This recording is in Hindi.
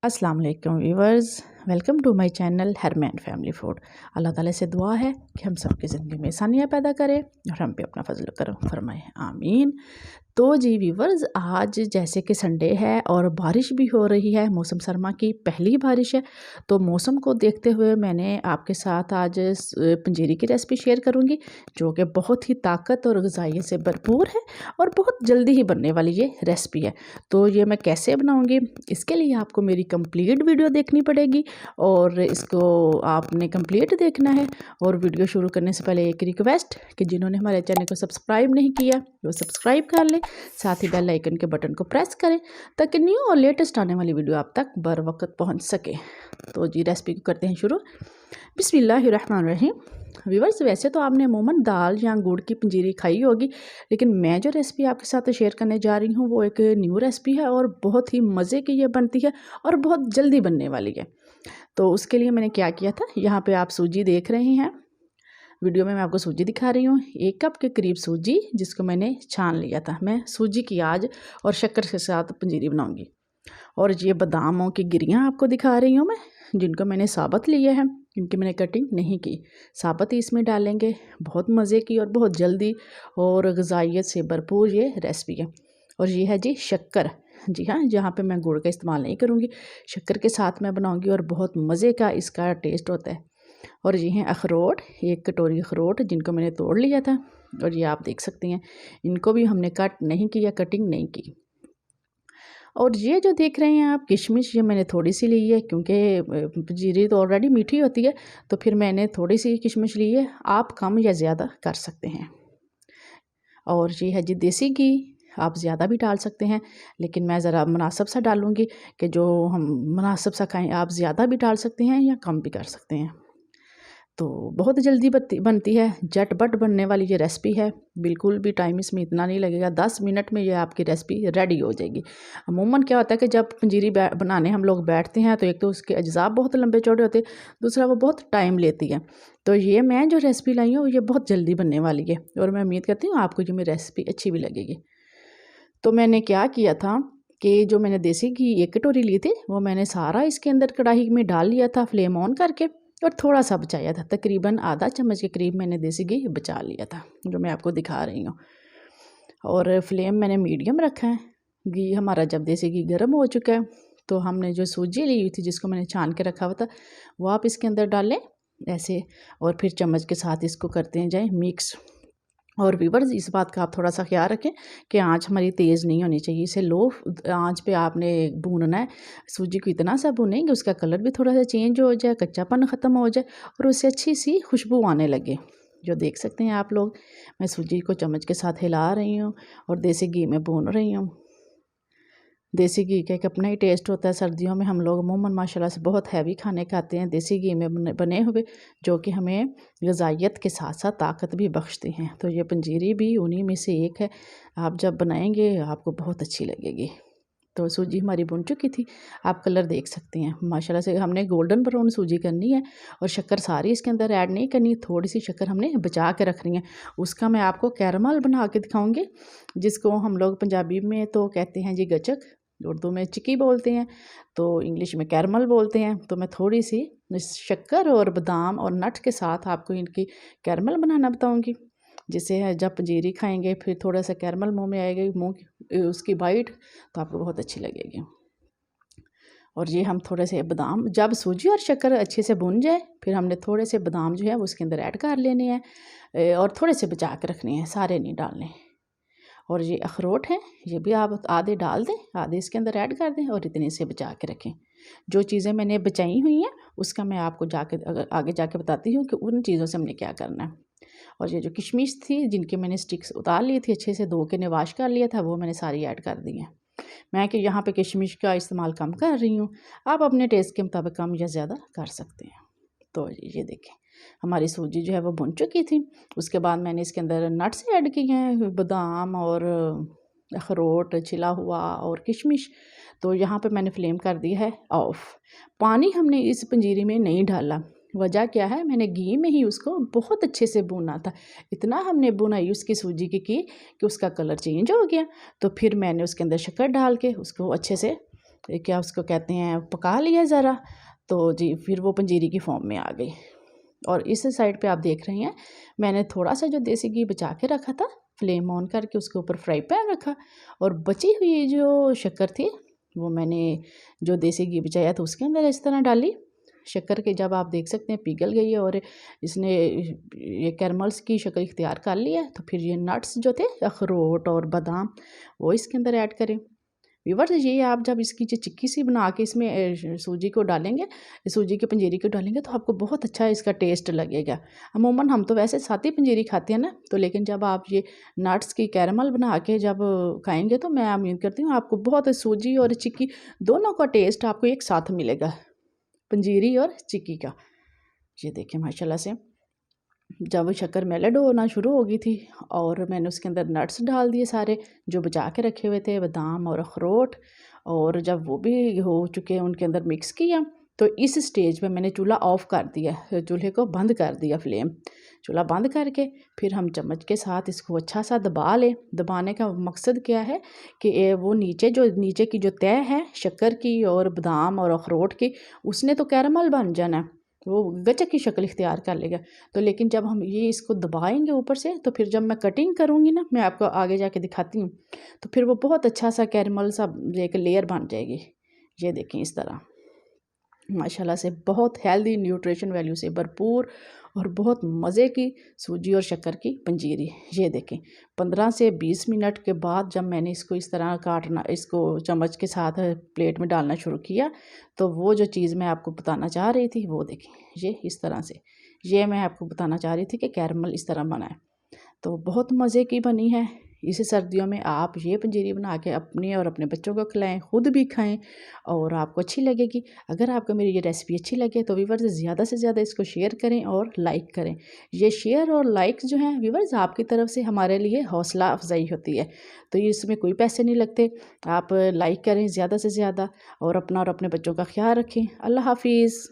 अस्सलाम वालेकुम viewers, welcome to my channel Harman family food. अल्लाह ताला से दुआ है कि हम सबकी ज़िंदगी में आसानियाँ पैदा करे और हम पे अपना फजल करम फरमाए, आमीन। तो जी व्यूवर्स, आज जैसे कि संडे है और बारिश भी हो रही है, मौसम सरमा की पहली बारिश है। तो मौसम को देखते हुए मैंने आपके साथ आज पंजीरी की रेसिपी शेयर करूंगी, जो कि बहुत ही ताकत और ग़िज़ाइयत से भरपूर है और बहुत जल्दी ही बनने वाली ये रेसिपी है। तो ये मैं कैसे बनाऊंगी, इसके लिए आपको मेरी कंप्लीट वीडियो देखनी पड़ेगी और इसको आपने कंप्लीट देखना है। और वीडियो शुरू करने से पहले एक रिक्वेस्ट कि जिन्होंने हमारे चैनल को सब्सक्राइब नहीं किया वो सब्सक्राइब कर लें, साथ ही बेल आइकन के बटन को प्रेस करें ताकि न्यू और लेटेस्ट आने वाली वीडियो आप तक बर वक्त पहुंच सके। तो जी रेसिपी को करते हैं शुरू। बिस्मिल्लाहिर्रहमानिर्रहीम। व्यूवर्स, वैसे तो आपने अमूमन दाल या गुड़ की पंजीरी खाई होगी, लेकिन मैं जो रेसिपी आपके साथ शेयर करने जा रही हूँ वो एक न्यू रेसिपी है और बहुत ही मज़े की ये बनती है और बहुत जल्दी बनने वाली है। तो उसके लिए मैंने क्या किया था, यहाँ पे आप सूजी देख रहे हैं, वीडियो में मैं आपको सूजी दिखा रही हूँ। 1 कप के करीब सूजी जिसको मैंने छान लिया था। मैं सूजी की आज और शक्कर के साथ पंजीरी बनाऊंगी। और ये बादामों की गिरियाँ आपको दिखा रही हूँ मैं, जिनको मैंने साबुत लिए हैं, इनकी मैंने कटिंग नहीं की। साबुत ही इसमें डालेंगे। बहुत मज़े की और बहुत जल्दी और ग़िज़ाइयत से भरपूर ये रेसिपी है। और ये है जी शक्कर। जी हाँ, जहाँ पे मैं गुड़ का इस्तेमाल नहीं करूँगी, शक्कर के साथ मैं बनाऊँगी और बहुत मज़े का इसका टेस्ट होता है। और ये हैं अखरोट, 1 कटोरी अखरोट जिनको मैंने तोड़ लिया था। और ये आप देख सकती हैं, इनको भी हमने कट नहीं किया, कटिंग नहीं की। और ये जो देख रहे हैं आप किशमिश, ये मैंने थोड़ी सी ली है क्योंकि जीरी तो ऑलरेडी मीठी होती है, तो फिर मैंने थोड़ी सी किशमिश ली है। आप कम या ज़्यादा कर सकते हैं। और ये है जी देसी घी, आप ज़्यादा भी डाल सकते हैं, लेकिन मैं ज़रा मुनासिब सा डालूँगी कि जो हम मुनासिब सा खाएँ। आप ज़्यादा भी डाल सकते हैं या कम भी कर सकते हैं। तो बहुत जल्दी बनती है, झटपट बनने वाली ये रेसिपी है। बिल्कुल भी टाइम इसमें इतना नहीं लगेगा, 10 मिनट में ये आपकी रेसिपी रेडी हो जाएगी। अमूमन क्या होता है कि जब पंजीरी बनाने हम लोग बैठते हैं तो एक तो उसके अज्जा बहुत लंबे चौड़े होते हैं, दूसरा वो बहुत टाइम लेती है। तो ये मैं जो रेसिपी लाई हूँ ये बहुत जल्दी बनने वाली है और मैं उम्मीद करती हूँ आपको ये मेरी रेसिपी अच्छी भी लगेगी। तो मैंने क्या किया था कि जो मैंने देसी घी 1 कटोरी ली थी वो मैंने सारा इसके अंदर कढ़ाई में डाल लिया था, फ्लेम ऑन करके, और थोड़ा सा बचाया था। तकरीबन आधा चम्मच के करीब मैंने देसी घी बचा लिया था, जो मैं आपको दिखा रही हूँ। और फ्लेम मैंने मीडियम रखा है। घी हमारा जब देसी घी गर्म हो चुका है तो हमने जो सूजी ली हुई थी जिसको मैंने छान के रखा हुआ था वो आप इसके अंदर डालें ऐसे, और फिर चम्मच के साथ इसको करते हैं जाए मिक्स। और व्यूअर्स, इस बात का आप थोड़ा सा ख्याल रखें कि आंच हमारी तेज़ नहीं होनी चाहिए, इसे लो आंच पे आपने भूनना है। सूजी को इतना सा भूनें कि उसका कलर भी थोड़ा सा चेंज हो जाए, कच्चापन ख़त्म हो जाए और उससे अच्छी सी खुशबू आने लगे। जो देख सकते हैं आप लोग, मैं सूजी को चम्मच के साथ हिला रही हूँ और देसी घी में भून रही हूँ। देसी घी का एक अपना ही टेस्ट होता है। सर्दियों में हम लोग अमूमन माशाल्लाह से बहुत हैवी खाने खाते हैं देसी घी में बने हुए, जो कि हमें ग़िज़ाइयत के साथ साथ ताकत भी बख्शते हैं। तो ये पंजीरी भी उन्हीं में से एक है। आप जब बनाएंगे आपको बहुत अच्छी लगेगी। तो सूजी हमारी बुन चुकी थी, आप कलर देख सकते हैं माशाल्लाह से। हमने गोल्डन ब्राउन सूजी करनी है और शक्कर सारी इसके अंदर ऐड नहीं करनी, थोड़ी सी शक्कर हमने बचा के रखनी है। उसका मैं आपको कैरमल बना के दिखाऊंगी, जिसको हम लोग पंजाबी में तो कहते हैं जी गचक, उर्दू में चिक्की बोलते हैं, तो इंग्लिश में कैरमल बोलते हैं। तो मैं थोड़ी सी शक्कर और बादाम और नट के साथ आपको इनकी कैरमल बनाना बताऊंगी, जिससे जब पंजीरी खाएंगे फिर थोड़ा सा कैरमल मुंह में आएगी, मुंह उसकी बाइट तो आपको बहुत अच्छी लगेगी। और ये हम थोड़े से बादाम, जब सूजी और शक्कर अच्छे से भुन जाए फिर हमने थोड़े से बादाम जो है वो उसके अंदर ऐड कर लेने हैं और थोड़े से बचा के रखने हैं, सारे नहीं डालने। और ये अखरोट हैं, ये भी आप आधे डाल दें, आधे इसके अंदर ऐड कर दें और इतने से बचा के रखें। जो चीज़ें मैंने बचाई हुई हैं उसका मैं आपको आगे जाके बताती हूँ कि उन चीज़ों से हमने क्या करना है। और ये जो किशमिश थी जिनके मैंने स्टिक्स उतार ली थी, अच्छे से धो के निवाश कर लिया था, वो मैंने सारी ऐड कर दी है। मैं कि यहाँ पे किशमिश का इस्तेमाल कम कर रही हूँ, आप अपने टेस्ट के मुताबिक कम या ज़्यादा कर सकते हैं। तो ये देखें हमारी सूजी जो है वो भुन चुकी थी। उसके बाद मैंने इसके अंदर नट्स ऐड किए हैं, बादाम और अखरोट छिला हुआ और किशमिश। तो यहाँ पे मैंने फ्लेम कर दी है ऑफ। पानी हमने इस पंजीरी में नहीं डाला, वजह क्या है, मैंने घी में ही उसको बहुत अच्छे से भूना था। इतना हमने भुनाई उसकी सूजी की कि उसका कलर चेंज हो गया। तो फिर मैंने उसके अंदर शक्कर डाल के उसको अच्छे से क्या उसको कहते हैं, पका लिया ज़रा, तो जी फिर वो पंजीरी की फॉर्म में आ गई। और इस साइड पे आप देख रहे हैं मैंने थोड़ा सा जो देसी घी बचा के रखा था, फ्लेम ऑन करके उसके ऊपर फ्राई पैन रखा, और बची हुई जो शक्कर थी वो मैंने जो देसी घी बचाया था उसके अंदर इस तरह डाली। शक्कर के जब आप देख सकते हैं पिघल गई है और इसने ये कैरमल्स की शक्ल इख्तियार कर लिया है, तो फिर ये नट्स जो थे अखरोट और बादाम वो इसके अंदर ऐड करें। व्यूअर्स ये आप जब इसकी जो चिक्की सी बना के इसमें सूजी को डालेंगे, सूजी की पंजीरी को डालेंगे, तो आपको बहुत अच्छा इसका टेस्ट लगेगा। अमूमन हम तो वैसे सादी पंजीरी खाते हैं ना, तो लेकिन जब आप ये नट्स की कैरमल बना के जब खाएंगे तो मैं उम्मीद करती हूँ आपको बहुत सूजी और चिक्की दोनों का टेस्ट आपको एक साथ मिलेगा, पंजीरी और चिक्की का। ये देखिए माशाल्लाह से जब शक्कर मेल्ट होना शुरू हो गई थी और मैंने उसके अंदर नट्स डाल दिए सारे जो बचा के रखे हुए थे, बादाम और अखरोट, और जब वो भी हो चुके उनके अंदर मिक्स किया, तो इस स्टेज पे मैंने चूल्हा ऑफ़ कर दिया, चूल्हे को बंद कर दिया, फ्लेम चूल्हा बंद करके फिर हम चम्मच के साथ इसको अच्छा सा दबा लें। दबाने का मकसद क्या है कि वो नीचे की जो तह है शक्कर की और बादाम और अखरोट की, उसने तो कैरमल बन जाना है, वो गचक की शक्ल इख्तियार कर लेगा। तो लेकिन जब हम ये इसको दबाएंगे ऊपर से, तो फिर जब मैं कटिंग करूँगी ना, मैं आपको आगे जाके दिखाती हूँ, तो फिर वो बहुत अच्छा सा कैरमल सा एक लेयर बन जाएगी। ये देखें इस तरह माशाल्लाह से बहुत हेल्दी, न्यूट्रिशन वैल्यू से भरपूर और बहुत मज़े की सूजी और शक्कर की पंजीरी। ये देखें 15 से 20 मिनट के बाद जब मैंने इसको इस तरह काटना, इसको चम्मच के साथ प्लेट में डालना शुरू किया, तो वो जो चीज़ मैं आपको बताना चाह रही थी वो देखें, ये इस तरह से, ये मैं आपको बताना चाह रही थी कि कैरमल इस तरह बना है, तो बहुत मज़े की बनी है। इस सर्दियों में आप ये पंजीरी बना के अपने और अपने बच्चों को खिलाएं, ख़ुद भी खाएं और आपको अच्छी लगेगी। अगर आपको मेरी ये रेसिपी अच्छी लगे तो व्यूअर्स ज़्यादा से ज़्यादा इसको शेयर करें और लाइक करें। ये शेयर और लाइक जो हैं व्यूअर्स आपकी तरफ से हमारे लिए हौसला अफजाई होती है, तो ये इसमें कोई पैसे नहीं लगते। आप लाइक करें ज़्यादा से ज़्यादा और अपना और अपने बच्चों का ख्याल रखें। अल्लाह हाफिज़।